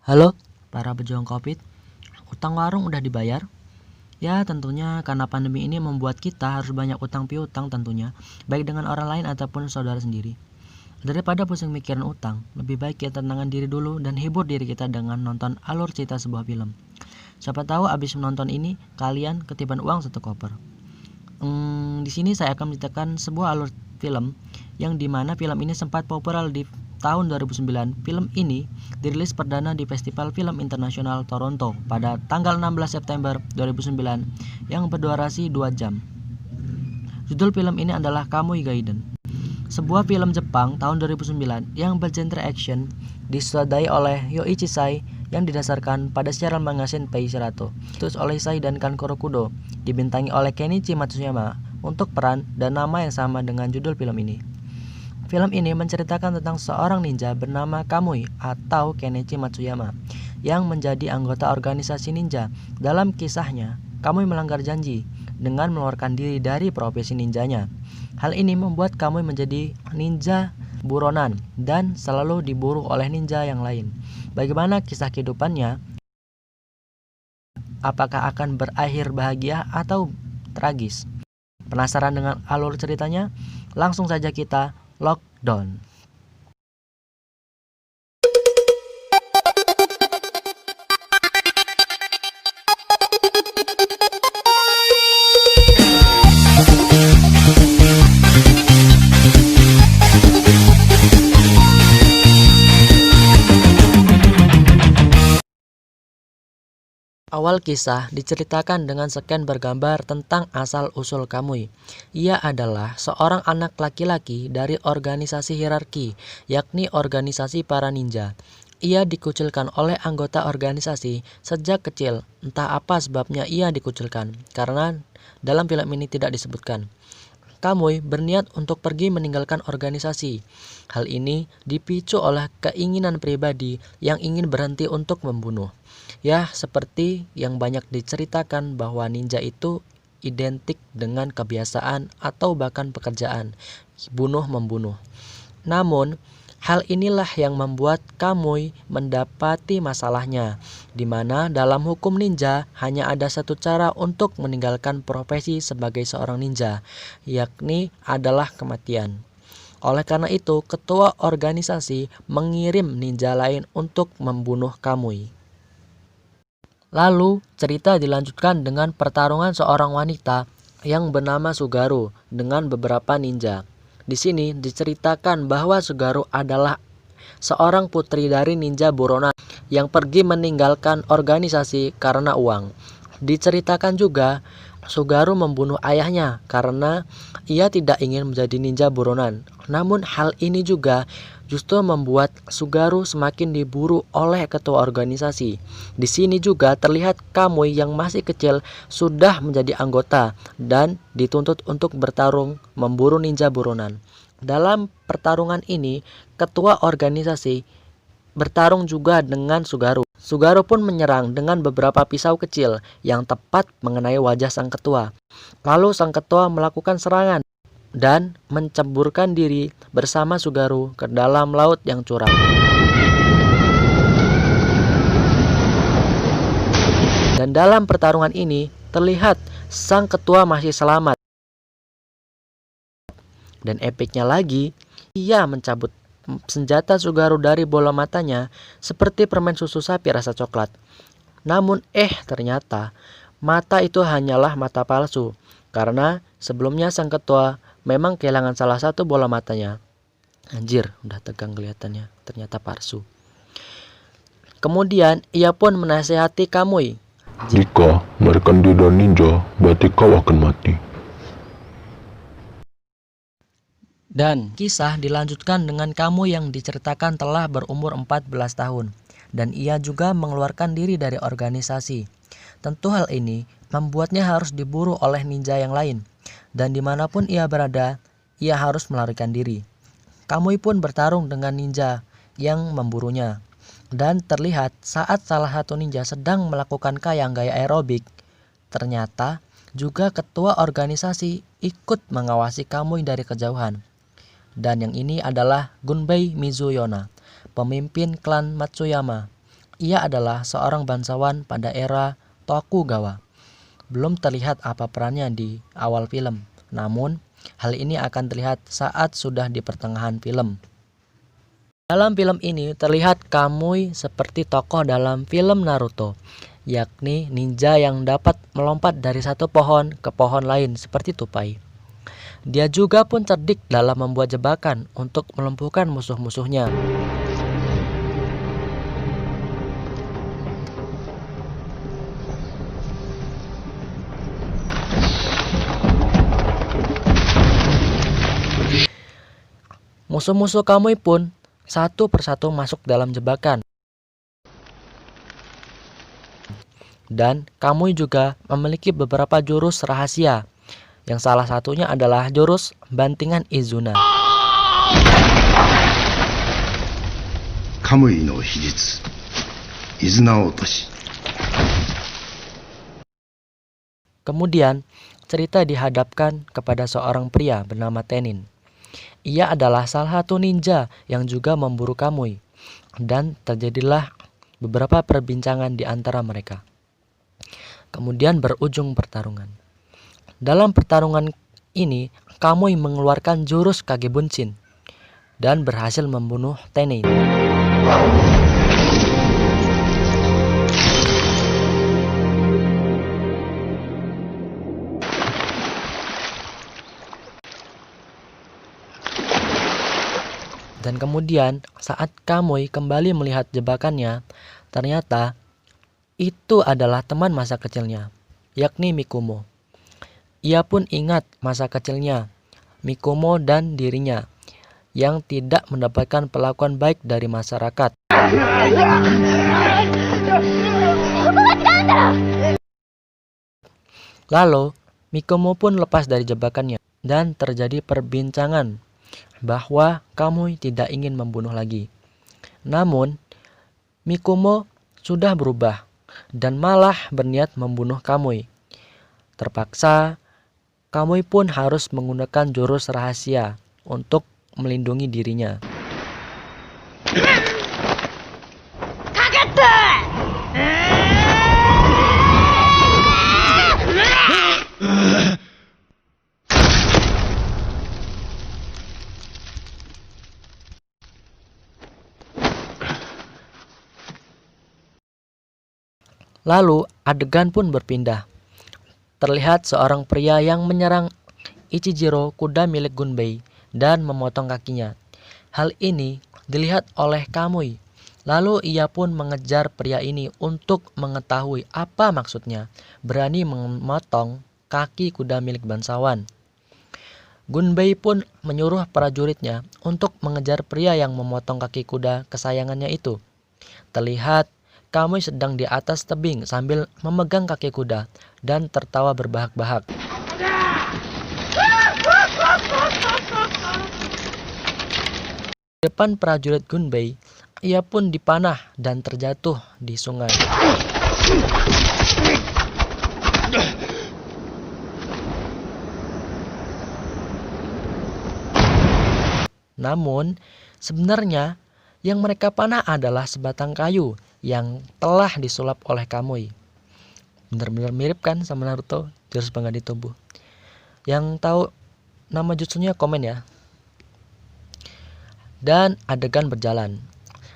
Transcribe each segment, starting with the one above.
Halo, para pejuang COVID. Utang warung udah dibayar? Ya, tentunya karena pandemi ini membuat kita harus banyak utang piutang tentunya, baik dengan orang lain ataupun saudara sendiri. Daripada pusing mikirin utang, lebih baik kita tenangkan diri dulu dan hibur diri kita dengan nonton alur cerita sebuah film. Siapa tahu abis menonton ini, kalian ketiban uang satu koper. Di sini saya akan menceritakan sebuah alur film yang dimana film ini sempat populer di tahun 2009. Film ini dirilis perdana di Festival Film Internasional Toronto pada tanggal 16 September 2009 yang berdurasi 2 jam. Judul film ini adalah Kamui Gaiden, sebuah film Jepang tahun 2009 yang bergenre action, disutradarai oleh Yoichi Sai yang didasarkan pada serial manga Senpei Shirato, ditulis oleh Sai dan Kankuro Kudo, dibintangi oleh Kenichi Matsuyama untuk peran dan nama yang sama dengan judul film ini. Film ini menceritakan tentang seorang ninja bernama Kamui atau Kenichi Matsuyama yang menjadi anggota organisasi ninja. Dalam kisahnya, Kamui melanggar janji dengan mengeluarkan diri dari profesi ninjanya. Hal ini membuat Kamui menjadi ninja buronan dan selalu diburu oleh ninja yang lain. Bagaimana kisah kehidupannya? Apakah akan berakhir bahagia atau tragis? Penasaran dengan alur ceritanya? Langsung saja kita lockdown. Awal kisah diceritakan dengan scan bergambar tentang asal-usul Kamui. Ia adalah seorang anak laki-laki dari organisasi hierarki, yakni organisasi para ninja. Ia dikucilkan oleh anggota organisasi sejak kecil. Entah apa sebabnya ia dikucilkan, karena dalam film ini tidak disebutkan. Kamui berniat untuk pergi meninggalkan organisasi. Hal ini dipicu oleh keinginan pribadi yang ingin berhenti untuk membunuh. Ya, seperti yang banyak diceritakan bahwa ninja itu identik dengan kebiasaan atau bahkan pekerjaan, bunuh-membunuh. Namun, hal inilah yang membuat Kamui mendapati masalahnya, di mana dalam hukum ninja hanya ada satu cara untuk meninggalkan profesi sebagai seorang ninja, yakni adalah kematian. Oleh karena itu, ketua organisasi mengirim ninja lain untuk membunuh Kamui. Lalu, cerita dilanjutkan dengan pertarungan seorang wanita yang bernama Sugaru dengan beberapa ninja. Di sini diceritakan bahwa Sugaru adalah seorang putri dari ninja buronan yang pergi meninggalkan organisasi karena uang. Diceritakan juga Sugaru membunuh ayahnya karena ia tidak ingin menjadi ninja buronan. Namun hal ini juga justru membuat Sugaru semakin diburu oleh ketua organisasi. Di sini juga terlihat Kamui yang masih kecil sudah menjadi anggota dan dituntut untuk bertarung memburu ninja buronan. Dalam pertarungan ini, ketua organisasi bertarung juga dengan Sugaru. Sugaru pun menyerang dengan beberapa pisau kecil yang tepat mengenai wajah sang ketua. Lalu sang ketua melakukan serangan dan menceburkan diri bersama Sugaru ke dalam laut yang curam. Dan dalam pertarungan ini terlihat sang ketua masih selamat. Dan epiknya lagi, ia mencabut senjata Sugaru dari bola matanya seperti permen susu sapi rasa coklat. Namun ternyata mata itu hanyalah mata palsu, karena sebelumnya sang ketua memang kehilangan salah satu bola matanya. Anjir, udah tegang kelihatannya, ternyata palsu. Kemudian ia pun menasihati Kamui. Jika mereka tidak ninja, berarti kau akan mati. Dan kisah dilanjutkan dengan Kamui yang diceritakan telah berumur 14 tahun. Dan ia juga mengeluarkan diri dari organisasi. Tentu hal ini membuatnya harus diburu oleh ninja yang lain. Dan dimanapun ia berada, ia harus melarikan diri. Kamui pun bertarung dengan ninja yang memburunya. Dan terlihat saat salah satu ninja sedang melakukan kayang gaya aerobik, ternyata juga ketua organisasi ikut mengawasi Kamui dari kejauhan. Dan yang ini adalah Gunbei Mizuyona, pemimpin klan Matsuyama. Ia adalah seorang bangsawan pada era Tokugawa. Belum terlihat apa perannya di awal film, namun hal ini akan terlihat saat sudah di pertengahan film. Dalam film ini terlihat Kamui seperti tokoh dalam film Naruto, yakni ninja yang dapat melompat dari satu pohon ke pohon lain seperti tupai. Dia juga pun cerdik dalam membuat jebakan untuk melumpuhkan musuh-musuhnya. Musuh-musuh Kamui pun satu persatu masuk dalam jebakan. Dan Kamui juga memiliki beberapa jurus rahasia, yang salah satunya adalah jurus bantingan Izuna. Kamui no hijitsu, Izuna otoshi. Kemudian, cerita dihadapkan kepada seorang pria bernama Tenin. Ia adalah salah satu ninja yang juga memburu Kamui, dan terjadilah beberapa perbincangan di antara mereka. Kemudian berujung pertarungan. Dalam pertarungan ini, Kamui mengeluarkan jurus Kage Bunshin dan berhasil membunuh Tenin. Dan kemudian saat Kamui kembali melihat jebakannya, ternyata itu adalah teman masa kecilnya, yakni Mikumo. Ia pun ingat masa kecilnya, Mikumo dan dirinya, yang tidak mendapatkan perlakuan baik dari masyarakat. Lalu, Mikumo pun lepas dari jebakannya, dan terjadi perbincangan bahwa Kamui tidak ingin membunuh lagi. Namun, Mikumo sudah berubah dan malah berniat membunuh Kamui. Terpaksa, Kamui pun harus menggunakan jurus rahasia untuk melindungi dirinya. Lalu adegan pun berpindah. Terlihat seorang pria yang menyerang Ichijiro, kuda milik Gunbei, dan memotong kakinya. Hal ini dilihat oleh Kamui. Lalu ia pun mengejar pria ini untuk mengetahui apa maksudnya berani memotong kaki kuda milik bangsawan. Gunbei pun menyuruh prajuritnya untuk mengejar pria yang memotong kaki kuda kesayangannya itu. Terlihat Kamui sedang di atas tebing sambil memegang kaki kuda dan tertawa berbahak-bahak. Di depan prajurit Gunbei, ia pun dipanah dan terjatuh di sungai. Namun, sebenarnya yang mereka panah adalah sebatang kayu yang telah disulap oleh Kamui. Benar-benar mirip kan sama Naruto, jurus pengganti tubuh. Yang tahu nama jutsunya komen ya. Dan adegan berjalan.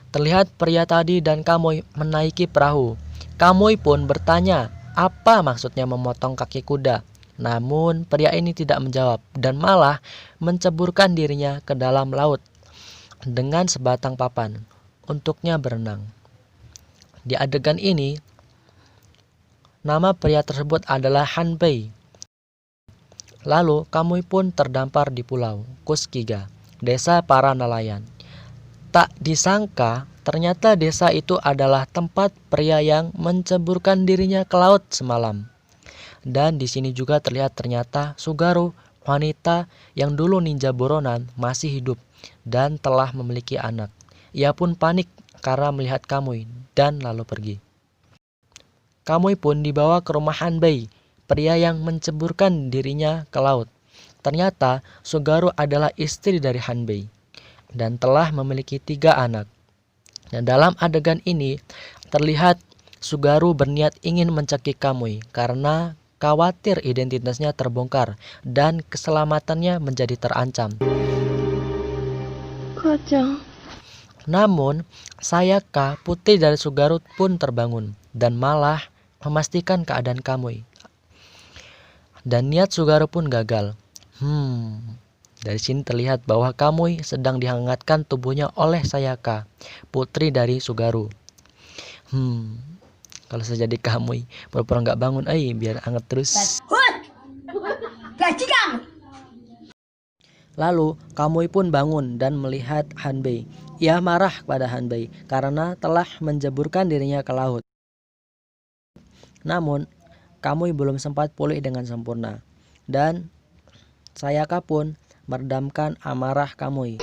Terlihat pria tadi dan Kamui menaiki perahu. Kamui pun bertanya apa maksudnya memotong kaki kuda. Namun pria ini tidak menjawab dan malah menceburkan dirinya ke dalam laut dengan sebatang papan untuknya berenang. Di adegan ini, nama pria tersebut adalah Hanbei. Lalu Kamui pun terdampar di pulau Kuskiga, desa para nelayan. Tak disangka, ternyata desa itu adalah tempat pria yang menceburkan dirinya ke laut semalam. Dan di sini juga terlihat ternyata Sugaru, wanita yang dulu ninja buronan, masih hidup dan telah memiliki anak. Ia pun panik karena melihat Kamui dan lalu pergi. Kamui pun dibawa ke rumah Hanbei, pria yang menceburkan dirinya ke laut. Ternyata Sugaru adalah istri dari Hanbei dan telah memiliki 3 anak. Dan dalam adegan ini terlihat Sugaru berniat ingin mencekik Kamui karena khawatir identitasnya terbongkar dan keselamatannya menjadi terancam. Namun, Sayaka, putri dari Sugaru pun terbangun dan malah memastikan keadaan Kamui. Dan niat Sugaru pun gagal. Dari sini terlihat bahwa Kamui sedang dihangatkan tubuhnya oleh Sayaka, putri dari Sugaru. Kalau saya jadi Kamui, pura-pura nggak bangun, biar hangat terus. Lalu Kamui pun bangun dan melihat Hanbei. Ia marah pada Hanbei karena telah menjeburkan dirinya ke laut. Namun, Kamui belum sempat pulih dengan sempurna. Dan Sayaka pun meredamkan amarah Kamui.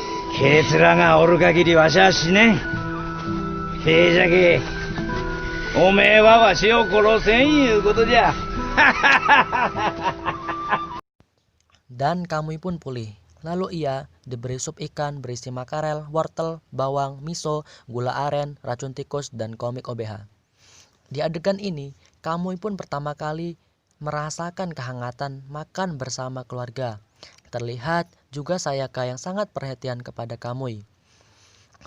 Dan Kamui pun pulih. Lalu ia diberi sup ikan berisi makarel, wortel, bawang, miso, gula aren, racun tikus, dan komik OBH. Di adegan ini, Kamui pun pertama kali merasakan kehangatan makan bersama keluarga. Terlihat juga Sayaka yang sangat perhatian kepada Kamui.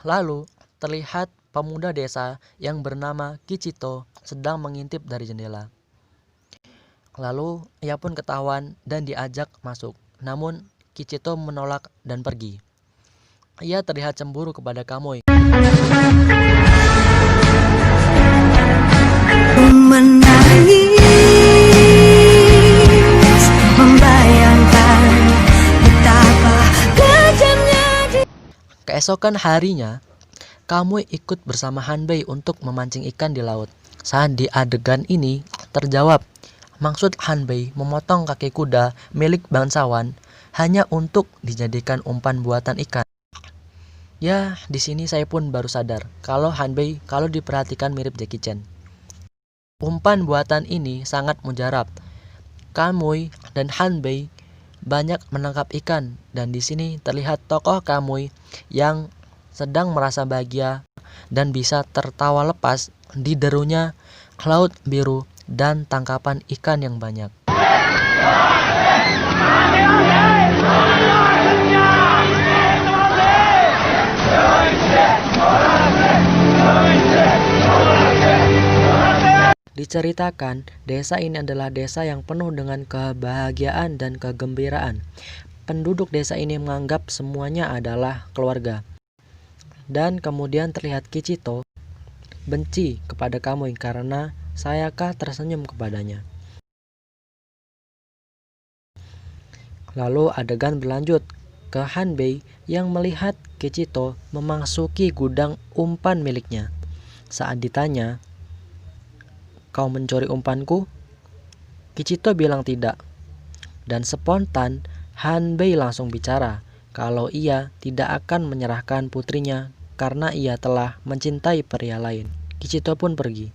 Lalu, terlihat pemuda desa yang bernama Kichito sedang mengintip dari jendela. Lalu, ia pun ketahuan dan diajak masuk. Namun, Kichito menolak dan pergi. Ia terlihat cemburu kepada Kamui. Menangis, membayangkan betapa kejamnya. Keesokan harinya, Kamui ikut bersama Hanbei untuk memancing ikan di laut. Saat di adegan ini terjawab, maksud Hanbei memotong kaki kuda milik bangsawan hanya untuk dijadikan umpan buatan ikan. Ya, di sini saya pun baru sadar kalau Hanbei kalau diperhatikan mirip Jackie Chan. Umpan buatan ini sangat mujarab. Kamui dan Hanbei banyak menangkap ikan dan di sini terlihat tokoh Kamui yang sedang merasa bahagia dan bisa tertawa lepas di derunya laut biru dan tangkapan ikan yang banyak. Diceritakan, desa ini adalah desa yang penuh dengan kebahagiaan dan kegembiraan. Penduduk desa ini menganggap semuanya adalah keluarga. Dan kemudian terlihat Kichito benci kepada Kamui karena Sayaka tersenyum kepadanya. Lalu adegan berlanjut ke Hanbei yang melihat Kichito memasuki gudang umpan miliknya. Saat ditanya, "Kau mencuri umpanku?" Kichito bilang tidak. Dan spontan Hanbei langsung bicara kalau ia tidak akan menyerahkan putrinya karena ia telah mencintai pria lain. Kichito pun pergi.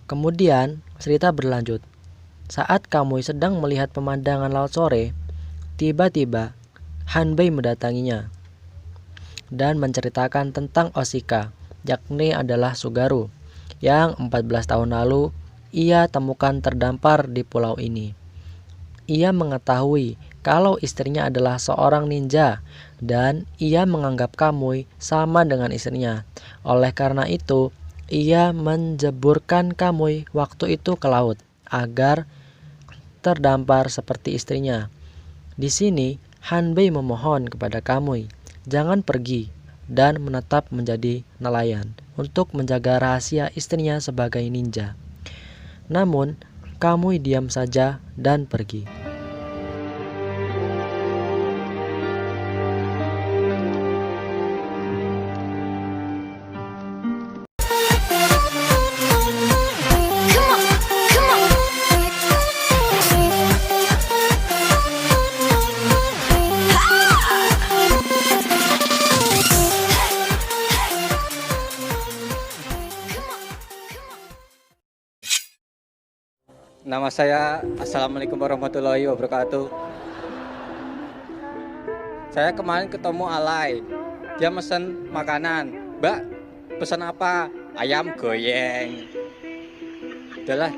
Kemudian cerita berlanjut. Saat Kamui sedang melihat pemandangan laut sore, tiba-tiba Hanbei mendatanginya dan menceritakan tentang Oshika, yakni adalah Sugaru, yang 14 tahun lalu ia temukan terdampar di pulau ini. Ia mengetahui kalau istrinya adalah seorang ninja dan ia menganggap Kamui sama dengan istrinya. Oleh karena itu, ia menjeburkan Kamui waktu itu ke laut agar terdampar seperti istrinya. Di sini, Hanbei memohon kepada Kamui, jangan pergi dan menetap menjadi nelayan untuk menjaga rahasia istrinya sebagai ninja. Namun, Kamui diam saja dan pergi. Nama saya, Assalamualaikum warahmatullahi wabarakatuh. Saya kemarin ketemu Alay. Dia mesen makanan. Mbak, pesan apa? Ayam goyeng. Udahlah.